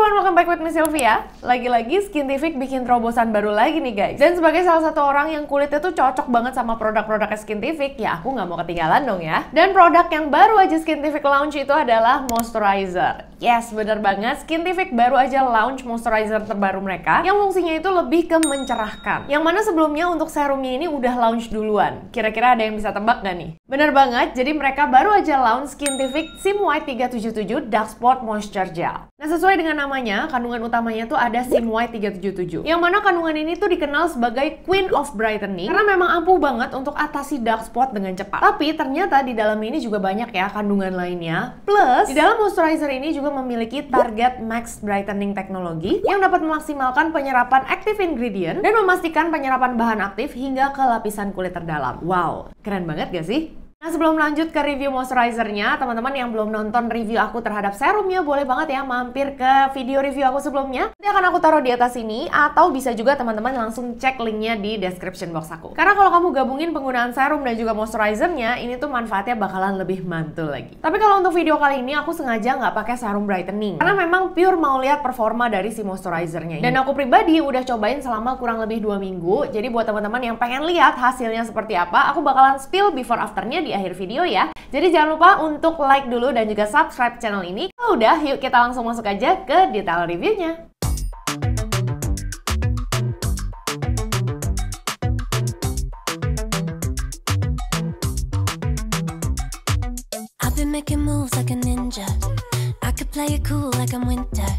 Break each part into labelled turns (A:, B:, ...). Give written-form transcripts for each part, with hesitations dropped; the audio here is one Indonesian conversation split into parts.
A: everyone, welcome back with me Sylvia. Lagi-lagi Skintific bikin terobosan baru lagi nih guys. Dan sebagai salah satu orang yang kulitnya tuh cocok banget sama produk-produknya Skintific, ya aku nggak mau ketinggalan dong ya. Dan produk yang baru aja Skintific launch itu adalah moisturizer. Yes, bener banget, Skintific baru aja launch moisturizer terbaru mereka yang fungsinya itu lebih ke mencerahkan. Yang mana sebelumnya untuk serumnya ini udah launch duluan. Kira-kira ada yang bisa tebak gak nih? Bener banget, jadi mereka baru aja launch Skintific Sim White 377 Dark Spot Moisture Gel. Nah, sesuai dengan namanya, kandungan utamanya tuh ada Sim White 377. Yang mana kandungan ini tuh dikenal sebagai Queen of Brightening karena memang ampuh banget untuk atasi dark spot dengan cepat. Tapi ternyata di dalam ini juga banyak ya kandungan lainnya. Plus, di dalam moisturizer ini juga memiliki Target Max Brightening teknologi yang dapat memaksimalkan penyerapan active ingredient dan memastikan penyerapan bahan aktif hingga ke lapisan kulit terdalam. Wow, keren banget gak sih? Nah, sebelum lanjut ke review moisturizernya, teman-teman yang belum nonton review aku terhadap serumnya, boleh banget ya mampir ke video review aku sebelumnya. Nanti akan aku taruh di atas sini, atau bisa juga teman-teman langsung cek linknya di description box aku. Karena kalau kamu gabungin penggunaan serum dan juga moisturizernya, ini tuh manfaatnya bakalan lebih mantul lagi. Tapi kalau untuk video kali ini, aku sengaja nggak pakai serum brightening. Karena memang pure mau lihat performa dari si moisturizernya ini. Dan aku pribadi udah cobain selama kurang lebih 2 minggu. Jadi buat teman-teman yang pengen lihat hasilnya seperti apa, aku bakalan spill before afternya di akhir video ya. Jadi jangan lupa untuk like dulu dan juga subscribe channel ini. Kalau udah, yuk kita langsung masuk aja ke detail reviewnya.
B: I've been making moves like a ninja. I could play it cool like I'm winter.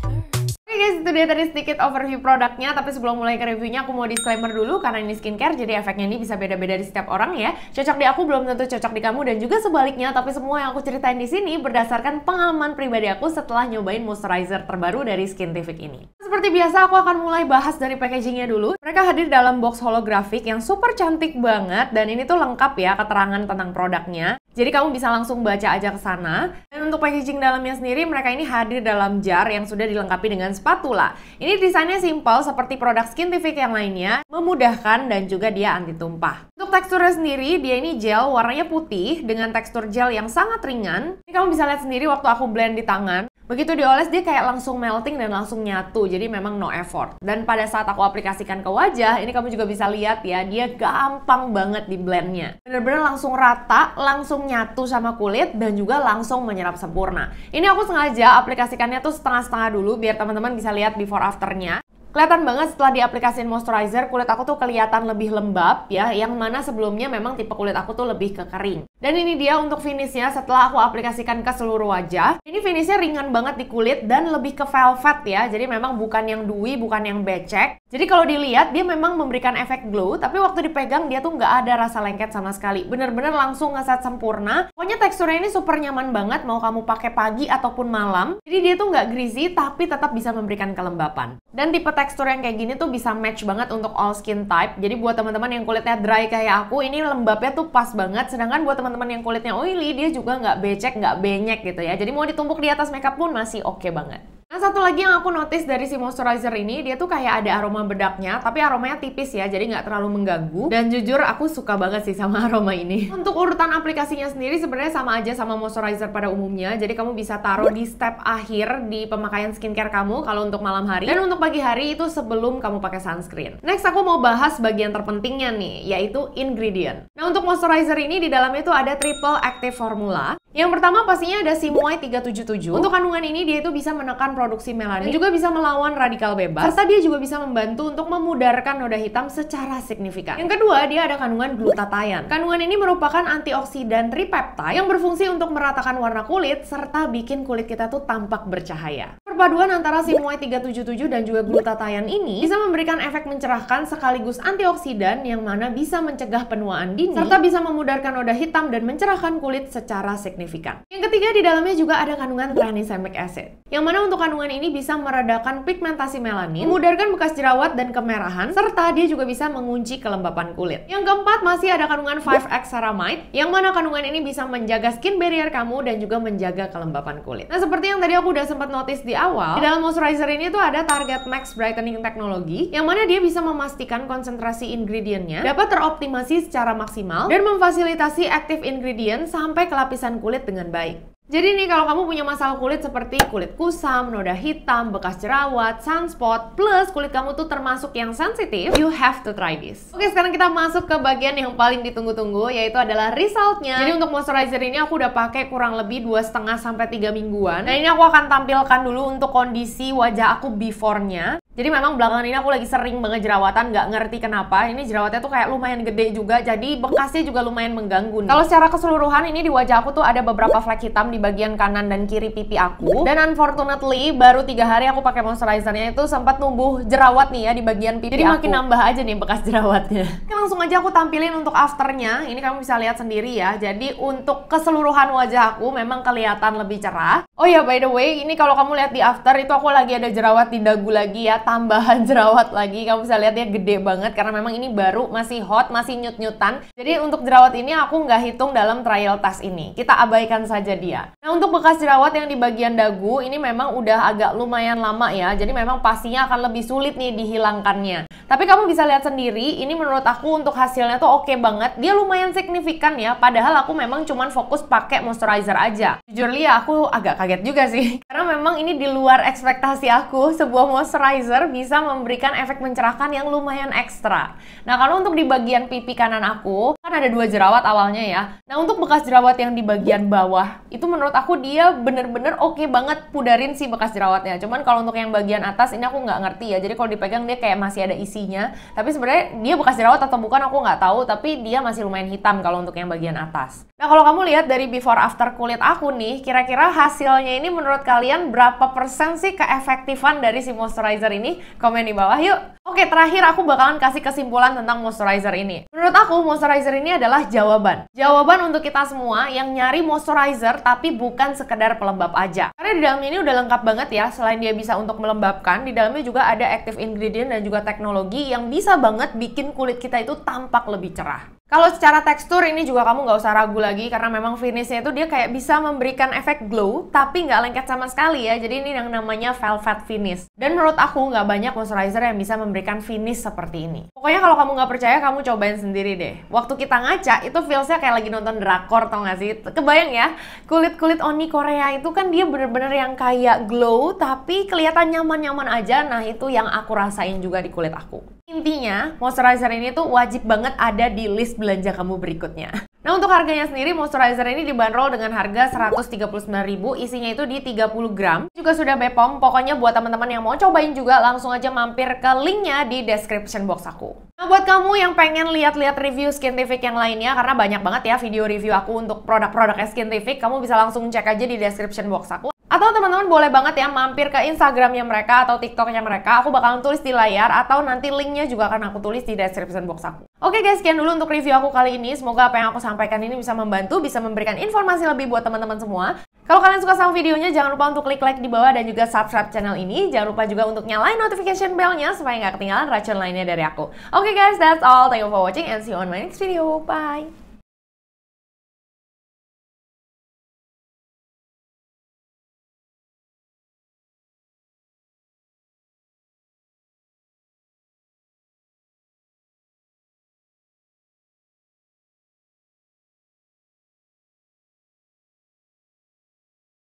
A: Oke guys, itu dia tadi sedikit overview produknya. Tapi sebelum mulai ke reviewnya, aku mau disclaimer dulu karena ini skincare, jadi efeknya ini bisa beda-beda di setiap orang ya. Cocok di aku belum tentu cocok di kamu dan juga sebaliknya. Tapi semua yang aku ceritain di sini berdasarkan pengalaman pribadi aku setelah nyobain moisturizer terbaru dari Skintific ini. Seperti biasa, aku akan mulai bahas dari packagingnya dulu. Mereka hadir dalam box holografik yang super cantik banget dan ini tuh lengkap ya keterangan tentang produknya. Jadi kamu bisa langsung baca aja ke sana. Dan untuk packaging dalamnya sendiri, mereka ini hadir dalam jar yang sudah dilengkapi dengan spatula. Ini desainnya simpel seperti produk Skintific yang lainnya, memudahkan dan juga dia anti tumpah. Untuk teksturnya sendiri, dia ini gel warnanya putih dengan tekstur gel yang sangat ringan. Ini kamu bisa lihat sendiri waktu aku blend di tangan. Begitu dioles dia kayak langsung melting dan langsung nyatu, jadi memang no effort. Dan pada saat aku aplikasikan ke wajah, ini kamu juga bisa lihat ya, dia gampang banget di blendnya. Bener-bener langsung rata, langsung nyatu sama kulit, dan juga langsung menyerap sempurna. Ini aku sengaja aplikasikannya tuh setengah-setengah dulu, biar teman-teman bisa lihat before afternya. Kelihatan banget setelah diaplikasiin moisturizer, kulit aku tuh kelihatan lebih lembab ya, yang mana sebelumnya memang tipe kulit aku tuh lebih ke kering. Dan ini dia untuk finishnya setelah aku aplikasikan ke seluruh wajah. Ini finishnya ringan banget di kulit dan lebih ke velvet ya, jadi memang bukan yang dewy, bukan yang becek. Jadi kalau dilihat dia memang memberikan efek glow, tapi waktu dipegang dia tuh nggak ada rasa lengket sama sekali. Bener-bener langsung ngeset sempurna. Pokoknya teksturnya ini super nyaman banget, mau kamu pakai pagi ataupun malam. Jadi dia tuh nggak greasy, tapi tetap bisa memberikan kelembapan. Dan tipe tekstur yang kayak gini tuh bisa match banget untuk all skin type. Jadi buat teman-teman yang kulitnya dry kayak aku, ini lembabnya tuh pas banget. Sedangkan buat teman-teman yang kulitnya oily, dia juga nggak becek, nggak benyek gitu ya. Jadi mau ditumpuk di atas makeup pun masih oke banget. Nah, satu lagi yang aku notice dari si moisturizer ini, dia tuh kayak ada aroma bedaknya, tapi aromanya tipis ya, jadi nggak terlalu mengganggu. Dan jujur, aku suka banget sih sama aroma ini. Untuk urutan aplikasinya sendiri sebenarnya sama aja sama moisturizer pada umumnya, jadi kamu bisa taruh di step akhir di pemakaian skincare kamu kalau untuk malam hari. Dan untuk pagi hari itu sebelum kamu pakai sunscreen. Next, aku mau bahas bagian terpentingnya nih, yaitu ingredient. Nah, untuk moisturizer ini di dalamnya tuh ada triple active formula. Yang pertama pastinya ada Sim White 377. Untuk kandungan ini dia itu bisa menekan produksi melanin dan juga bisa melawan radikal bebas, serta dia juga bisa membantu untuk memudarkan noda hitam secara signifikan. Yang kedua, dia ada kandungan glutathione. Kandungan ini merupakan antioksidan tripeptide yang berfungsi untuk meratakan warna kulit serta bikin kulit kita tuh tampak bercahaya. Perpaduan antara Sim White 377 dan juga glutathione ini bisa memberikan efek mencerahkan sekaligus antioksidan yang mana bisa mencegah penuaan dini serta bisa memudarkan noda hitam dan mencerahkan kulit secara signifikan. Yang ketiga, di dalamnya juga ada kandungan tranexamic acid, yang mana untuk kandungan ini bisa meredakan pigmentasi melanin, memudarkan bekas jerawat dan kemerahan, serta dia juga bisa mengunci kelembapan kulit. Yang keempat, masih ada kandungan 5X ceramide, yang mana kandungan ini bisa menjaga skin barrier kamu dan juga menjaga kelembapan kulit. Nah, seperti yang tadi aku udah sempat notice di awal, di dalam moisturizer ini tuh ada Target Max Brightening teknologi, yang mana dia bisa memastikan konsentrasi ingredientnya dapat teroptimasi secara maksimal dan memfasilitasi active ingredient sampai ke lapisan kulit dengan baik. Jadi nih kalau kamu punya masalah kulit seperti kulit kusam, noda hitam, bekas jerawat, sunspot, plus kulit kamu tuh termasuk yang sensitif, you have to try this. Oke, sekarang kita masuk ke bagian yang paling ditunggu-tunggu, yaitu adalah resultnya. Jadi untuk moisturizer ini aku udah pakai kurang lebih 2,5 sampai 3 mingguan. Dan ini aku akan tampilkan dulu untuk kondisi wajah aku before-nya. Jadi memang belakangan ini aku lagi sering banget jerawatan, nggak ngerti kenapa. Ini jerawatnya tuh kayak lumayan gede juga, jadi bekasnya juga lumayan mengganggu nih. Kalau secara keseluruhan ini di wajah aku tuh ada beberapa flek hitam di bagian kanan dan kiri pipi aku. Dan unfortunately baru 3 hari aku pakai moisturizernya itu sempat numbuh jerawat nih ya di bagian pipi jadi aku. Makin nambah aja nih bekas jerawatnya. Oke, langsung aja aku tampilin untuk afternya. Ini kamu bisa lihat sendiri ya. Jadi untuk keseluruhan wajah aku memang kelihatan lebih cerah. Oh ya, by the way, ini kalau kamu lihat di after itu aku lagi ada jerawat di dagu lagi ya. Tambahan jerawat lagi, kamu bisa lihat ya gede banget karena memang ini baru, masih hot, masih nyut-nyutan. Jadi untuk jerawat ini aku nggak hitung dalam trial test ini, kita abaikan saja dia. Nah untuk bekas jerawat yang di bagian dagu ini memang udah agak lumayan lama ya, jadi memang pastinya akan lebih sulit nih dihilangkannya. Tapi kamu bisa lihat sendiri, ini menurut aku untuk hasilnya tuh oke banget, dia lumayan signifikan ya, padahal aku memang cuman fokus pakai moisturizer aja. Jujur ya aku agak kaget juga sih, karena memang ini di luar ekspektasi aku, sebuah moisturizer bisa memberikan efek mencerahkan yang lumayan ekstra. Nah kalau untuk di bagian pipi kanan aku, kan ada 2 jerawat awalnya ya. Nah untuk bekas jerawat yang di bagian bawah, itu menurut aku dia bener-bener oke banget pudarin si bekas jerawatnya. Cuman kalau untuk yang bagian atas ini aku nggak ngerti ya, jadi kalau dipegang dia kayak masih ada isinya. Tapi sebenarnya dia bekas jerawat atau bukan aku nggak tahu, tapi dia masih lumayan hitam kalau untuk yang bagian atas. Nah kalau kamu lihat dari before after kulit aku nih, kira-kira hasilnya ini menurut kalian berapa persen sih keefektifan dari si moisturizer ini? Komen di bawah yuk. Oke, terakhir aku bakalan kasih kesimpulan tentang moisturizer ini. Menurut aku moisturizer ini adalah jawaban. Jawaban untuk kita semua yang nyari moisturizer tapi bukan sekedar pelembab aja. Karena di dalamnya ini udah lengkap banget ya. Selain dia bisa untuk melembabkan, di dalamnya juga ada active ingredient dan juga teknologi yang bisa banget bikin kulit kita itu tampak lebih cerah. Kalau secara tekstur ini juga kamu nggak usah ragu lagi karena memang finishnya itu dia kayak bisa memberikan efek glow tapi nggak lengket sama sekali ya. Jadi ini yang namanya velvet finish. Dan menurut aku nggak banyak moisturizer yang bisa memberikan finish seperti ini. Pokoknya kalau kamu nggak percaya kamu cobain sendiri deh. Waktu kita ngaca itu feelsnya kayak lagi nonton drakor, tau nggak sih? Kebayang ya, kulit-kulit Oni Korea itu kan dia bener-bener yang kayak glow tapi kelihatan nyaman-nyaman aja. Nah itu yang aku rasain juga di kulit aku. Intinya, moisturizer ini tuh wajib banget ada di list belanja kamu berikutnya. Nah untuk harganya sendiri, moisturizer ini dibanderol dengan harga 139.000, isinya itu di 30 gram. Juga sudah BPOM, pokoknya buat teman-teman yang mau cobain juga langsung aja mampir ke linknya di description box aku. Nah buat kamu yang pengen lihat-lihat review Skintific yang lainnya, karena banyak banget ya video review aku untuk produk-produknya Skintific, kamu bisa langsung cek aja di description box aku. Atau teman-teman boleh banget ya mampir ke Instagramnya mereka atau TikToknya mereka. Aku bakalan tulis di layar atau nanti linknya juga akan aku tulis di description box aku. Oke guys, sekian dulu untuk review aku kali ini. Semoga apa yang aku sampaikan ini bisa membantu, bisa memberikan informasi lebih buat teman-teman semua. Kalau kalian suka sama videonya, jangan lupa untuk klik like di bawah dan juga subscribe channel ini. Jangan lupa juga untuk nyalain notification bell-nya supaya nggak ketinggalan racun lainnya dari aku. Oke guys, that's all. Thank you for watching and see you on my next video. Bye!